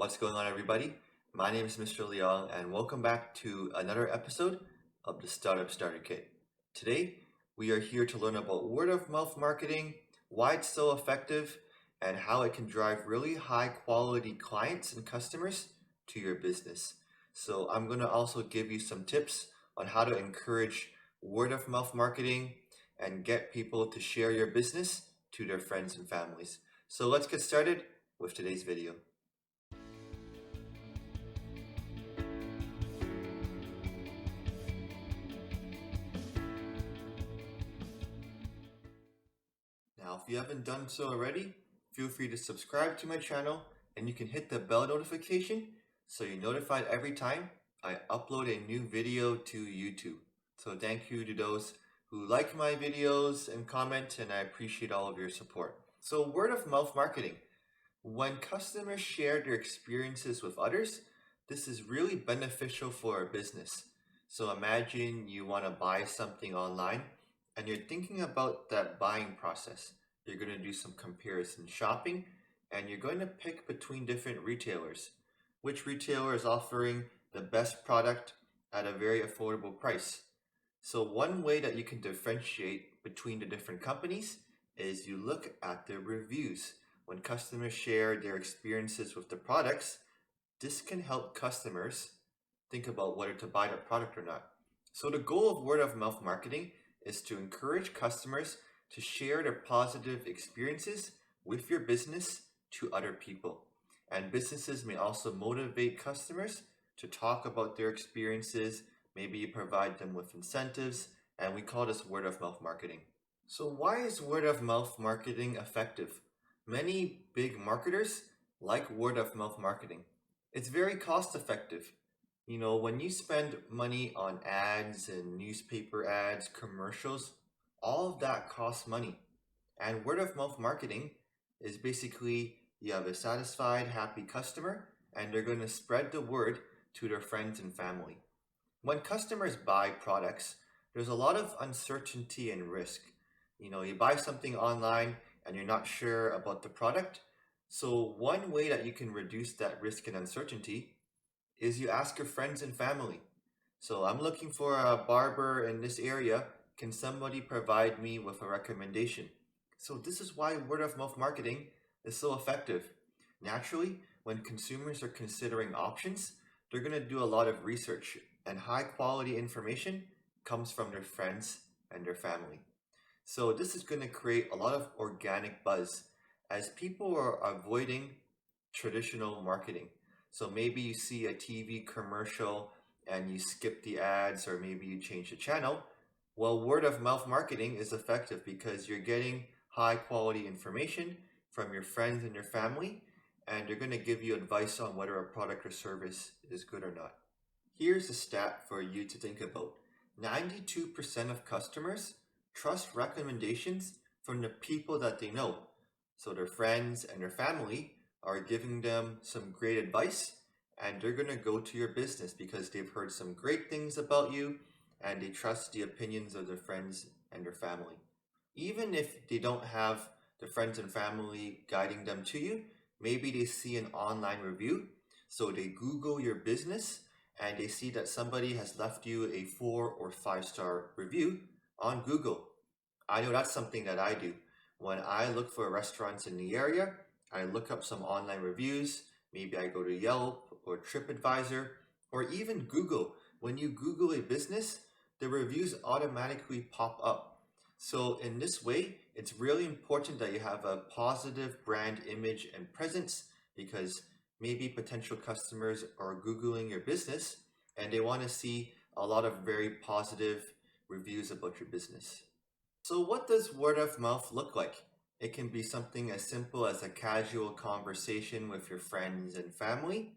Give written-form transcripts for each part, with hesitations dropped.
What's going on, everybody? My name is Mr. Leong, and welcome back to another episode of the Startup Starter Kit. Today, we are here to learn about word of mouth marketing, why it's so effective, and how it can drive really high quality clients and customers to your business. So I'm going to also give you some tips on how to encourage word of mouth marketing and get people to share your business to their friends and families. So let's get started with today's video. Now, if you haven't done so already, feel free to subscribe to my channel and you can hit the bell notification so you're notified every time I upload a new video to YouTube. So thank you to those who like my videos and comment, and I appreciate all of your support. So word of mouth marketing. When customers share their experiences with others, this is really beneficial for a business. So imagine you want to buy something online and you're thinking about that buying process. You're going to do some comparison shopping and you're going to pick between different retailers. Which retailer is offering the best product at a very affordable price? So one way that you can differentiate between the different companies is you look at their reviews. When customers share their experiences with the products, this can help customers think about whether to buy the product or not. So the goal of word of mouth marketing is to encourage customers to share their positive experiences with your business to other people. And businesses may also motivate customers to talk about their experiences. Maybe you provide them with incentives, and we call this word of mouth marketing. So why is word of mouth marketing effective? Many big marketers like word of mouth marketing. It's very cost effective. You know, when you spend money on ads and newspaper ads, commercials, all of that costs money. And word of mouth marketing is basically you have a satisfied, happy customer, and they're going to spread the word to their friends and family. When customers buy products, there's a lot of uncertainty and risk. You know, you buy something online and you're not sure about the product. So one way that you can reduce that risk and uncertainty is you ask your friends and family. So I'm looking for a barber in this area. Can somebody provide me with a recommendation? So this is why word of mouth marketing is so effective. Naturally, when consumers are considering options, they're going to do a lot of research, and high quality information comes from their friends and their family. So this is going to create a lot of organic buzz as people are avoiding traditional marketing. So maybe you see a TV commercial and you skip the ads, or maybe you change the channel. Well, word of mouth marketing is effective because you're getting high quality information from your friends and your family, and they're going to give you advice on whether a product or service is good or not. Here's a stat for you to think about. 92% of customers trust recommendations from the people that they know. So their friends and their family are giving them some great advice, and they're going to go to your business because they've heard some great things about you and they trust the opinions of their friends and their family. Even if they don't have the friends and family guiding them to you, maybe they see an online review. So they Google your business and they see that somebody has left you a 4 or 5-star review on Google. I know that's something that I do. When I look for restaurants in the area, I look up some online reviews. Maybe I go to Yelp or TripAdvisor or even Google. When you Google a business, the reviews automatically pop up. So in this way, it's really important that you have a positive brand image and presence, because maybe potential customers are Googling your business and they want to see a lot of very positive reviews about your business. So what does word of mouth look like? It can be something as simple as a casual conversation with your friends and family.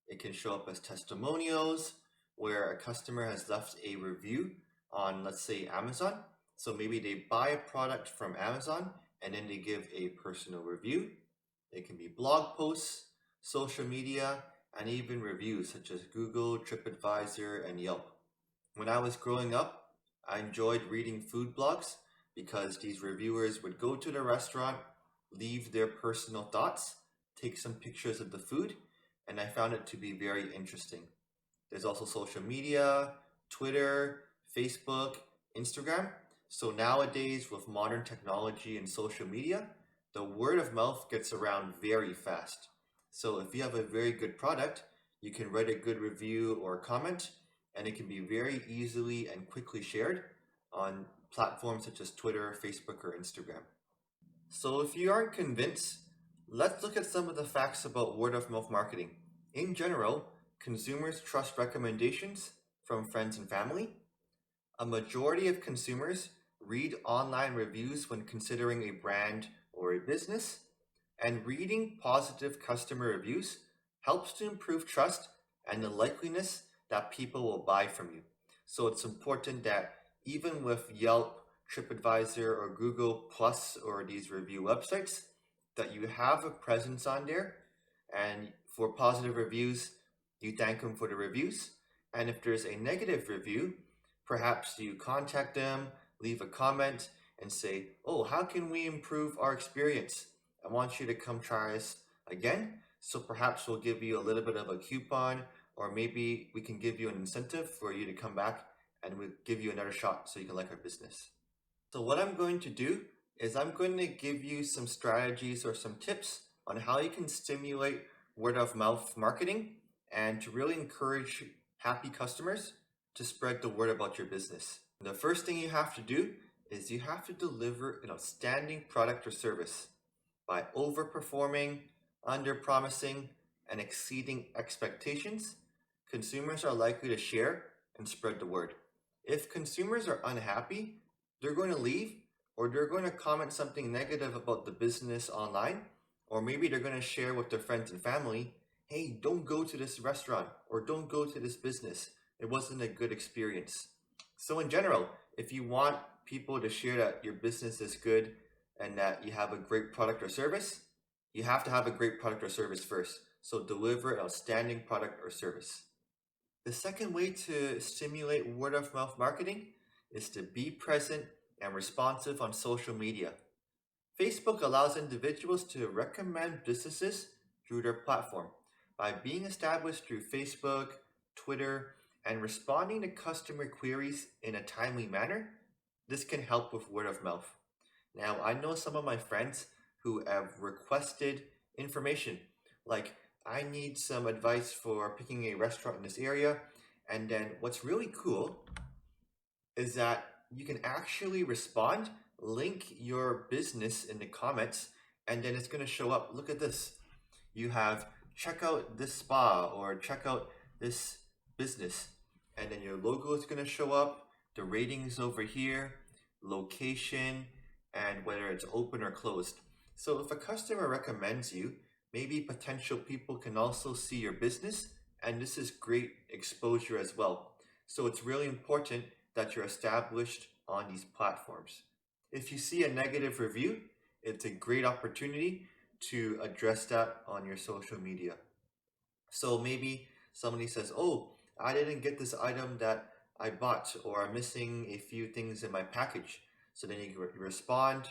It can show up as testimonials, where a customer has left a review on, let's say, Amazon. So maybe they buy a product from Amazon and then they give a personal review. It can be blog posts, social media, and even reviews such as Google, TripAdvisor, and Yelp. When I was growing up, I enjoyed reading food blogs because these reviewers would go to the restaurant, leave their personal thoughts, take some pictures of the food, and I found it to be very interesting. There's also social media, Twitter, Facebook, Instagram. So nowadays, with modern technology and social media, the word of mouth gets around very fast. So if you have a very good product, you can write a good review or comment, and it can be very easily and quickly shared on platforms such as Twitter, Facebook, or Instagram. So if you aren't convinced, let's look at some of the facts about word of mouth marketing. In general, consumers trust recommendations from friends and family. A majority of consumers read online reviews when considering a brand or a business, and reading positive customer reviews helps to improve trust and the likeliness that people will buy from you. So it's important that even with Yelp, TripAdvisor, or Google Plus, or these review websites, that you have a presence on there. And for positive reviews, you thank them for the reviews. And if there's a negative review, perhaps you contact them, leave a comment, and say, oh, how can we improve our experience? I want you to come try us again. So perhaps we'll give you a little bit of a coupon, or maybe we can give you an incentive for you to come back and we'll give you another shot so you can like our business. So what I'm going to do is I'm going to give you some strategies or some tips on how you can stimulate word of mouth marketing and to really encourage happy customers to spread the word about your business. The first thing you have to do is you have to deliver an outstanding product or service by overperforming, under-promising, and exceeding expectations. Consumers are likely to share and spread the word. If consumers are unhappy, they're going to leave, or they're going to comment something negative about the business online, or maybe they're going to share with their friends and family, hey, don't go to this restaurant, or don't go to this business. It wasn't a good experience. So in general, if you want people to share that your business is good and that you have a great product or service, you have to have a great product or service first. So deliver an outstanding product or service. The second way to stimulate word of mouth marketing is to be present and responsive on social media. Facebook allows individuals to recommend businesses through their platform. By being established through Facebook, Twitter, and responding to customer queries in a timely manner, this can help with word of mouth. Now, I know some of my friends who have requested information, like I need some advice for picking a restaurant in this area. And then what's really cool is that you can actually respond, link your business in the comments, and then it's going to show up. Look at this. You have check out this spa or check out this business, and then your logo is going to show up, the ratings over here, location, and whether it's open or closed. So if a customer recommends you, maybe potential people can also see your business, and this is great exposure as well. So it's really important that you're established on these platforms. If you see a negative review, it's a great opportunity to address that on your social media. So maybe somebody says, oh, I didn't get this item that I bought, or I'm missing a few things in my package. So then you can respond,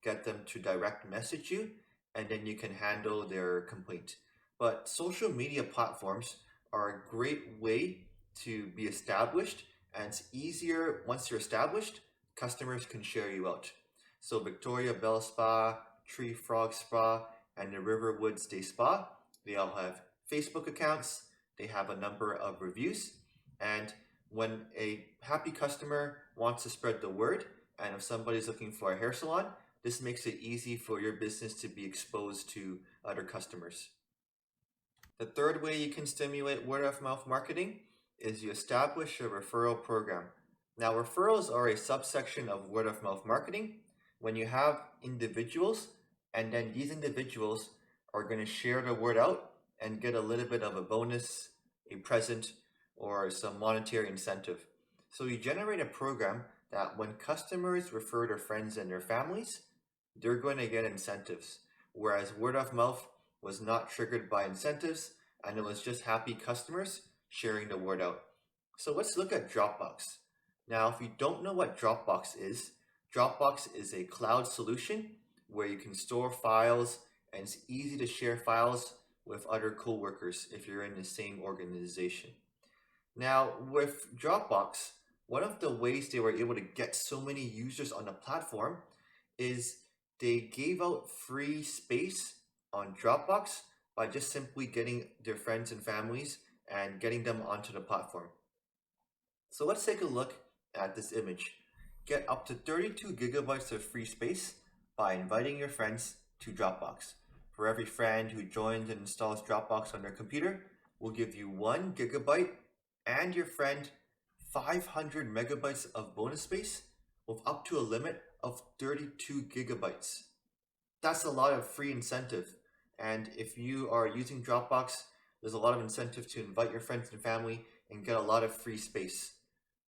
get them to direct message you, and then you can handle their complaint. But social media platforms are a great way to be established, and it's easier once you're established, customers can share you out. So Victoria Bell Spa, Tree Frog Spa, and the Riverwoods Day Spa, they all have Facebook accounts, they have a number of reviews, and when a happy customer wants to spread the word, and if somebody's looking for a hair salon, this makes it easy for your business to be exposed to other customers. The third way you can stimulate word of mouth marketing is you establish a referral program. Now, referrals are a subsection of word of mouth marketing when you have individuals, and then these individuals are going to share the word out and get a little bit of a bonus, a present, or some monetary incentive. So you generate a program that when customers refer their friends and their families, they're going to get incentives. Whereas word of mouth was not triggered by incentives, and it was just happy customers sharing the word out. So let's look at Dropbox. Now, if you don't know what Dropbox is a cloud solution where you can store files, and it's easy to share files with other coworkers if you're in the same organization. Now, with Dropbox, one of the ways they were able to get so many users on the platform is they gave out free space on Dropbox by just simply getting their friends and families and getting them onto the platform. So let's take a look at this image. Get up to 32 gigabytes of free space by inviting your friends to Dropbox. For every friend who joins and installs Dropbox on their computer, we'll give you 1 gigabyte and your friend 500 megabytes of bonus space with up to a limit of 32 gigabytes. That's a lot of free incentive. And if you are using Dropbox, there's a lot of incentive to invite your friends and family and get a lot of free space.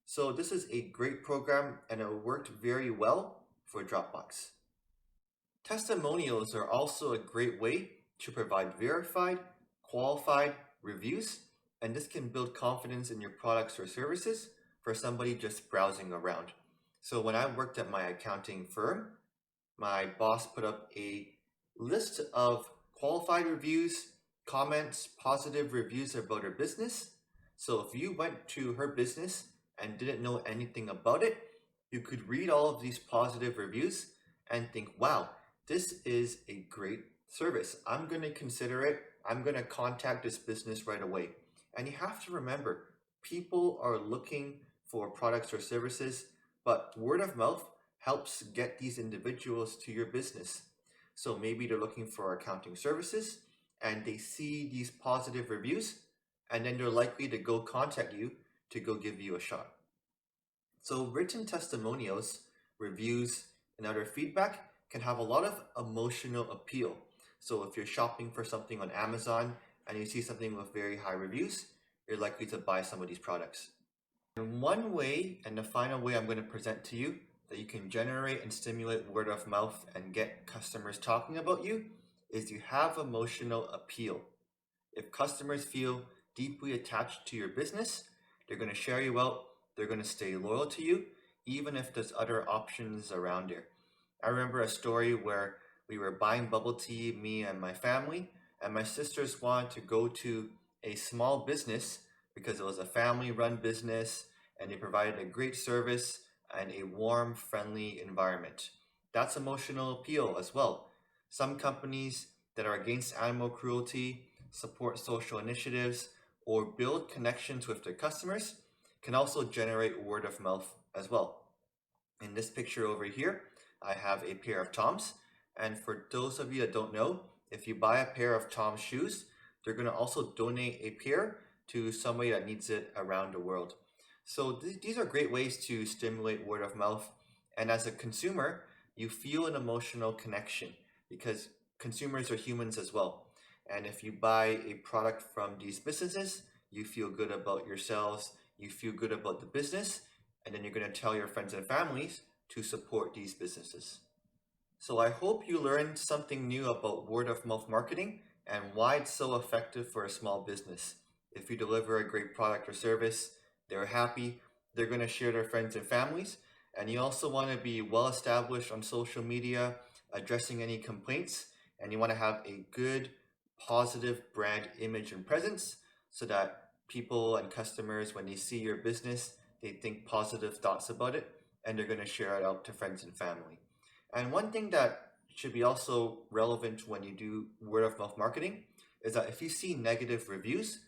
So this is a great program and it worked very well for Dropbox. Testimonials are also a great way to provide verified, qualified reviews, and this can build confidence in your products or services for somebody just browsing around. So when I worked at my accounting firm, my boss put up a list of qualified reviews, comments, positive reviews about her business. So if you went to her business and didn't know anything about it, you could read all of these positive reviews and think, wow, this is a great service. I'm going to consider it. I'm going to contact this business right away. And you have to remember, people are looking for products or services, but word of mouth helps get these individuals to your business. So maybe they're looking for accounting services and they see these positive reviews, and then they're likely to go contact you to go give you a shot. So written testimonials, reviews, and other feedback can have a lot of emotional appeal. So if you're shopping for something on Amazon and you see something with very high reviews, you're likely to buy some of these products. And one way, and the final way I'm going to present to you, that you can generate and stimulate word of mouth and get customers talking about you is you have emotional appeal. If customers feel deeply attached to your business, they're going to share you out, they're going to stay loyal to you, even if there's other options around there. I remember a story where we were buying bubble tea, me and my family, and my sisters wanted to go to a small business because it was a family-run business and they provided a great service and a warm, friendly environment. That's emotional appeal as well. Some companies that are against animal cruelty, support social initiatives, or build connections with their customers can also generate word of mouth as well. In this picture over here, I have a pair of Toms. And for those of you that don't know, if you buy a pair of Tom's shoes, they're going to also donate a pair to somebody that needs it around the world. So these are great ways to stimulate word of mouth. And as a consumer, you feel an emotional connection because consumers are humans as well. And if you buy a product from these businesses, you feel good about yourselves, you feel good about the business, and then you're going to tell your friends and families to support these businesses. So I hope you learned something new about word of mouth marketing and why it's so effective for a small business. If you deliver a great product or service, they're happy, they're going to share their friends and families, and you also want to be well established on social media, addressing any complaints, and you want to have a good, positive brand image and presence so that people and customers, when they see your business, they think positive thoughts about it and they're going to share it out to friends and family. And one thing that should be also relevant when you do word of mouth marketing is that if you see negative reviews,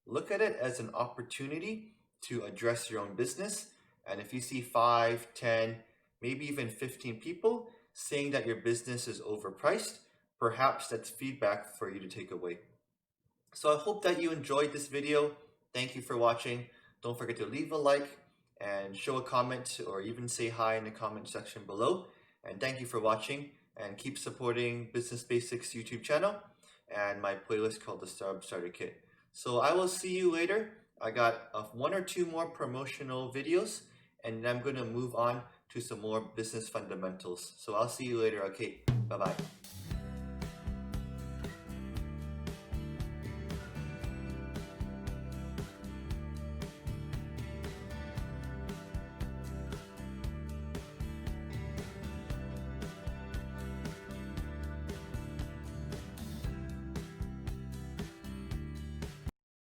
look at it as an opportunity to address your own business. And if you see 5, 10, maybe even 15 people saying that your business is overpriced, perhaps that's feedback for you to take away. So I hope that you enjoyed this video. Thank you for watching. Don't forget to leave a like and show a comment or even say hi in the comment section below. And thank you for watching, and keep supporting Business Basics YouTube channel and my playlist called the Startup Starter Kit. So I will see you later. I got 1 or 2 more promotional videos, and then I'm going to move on to some more business fundamentals. So I'll see you later. Okay, bye-bye.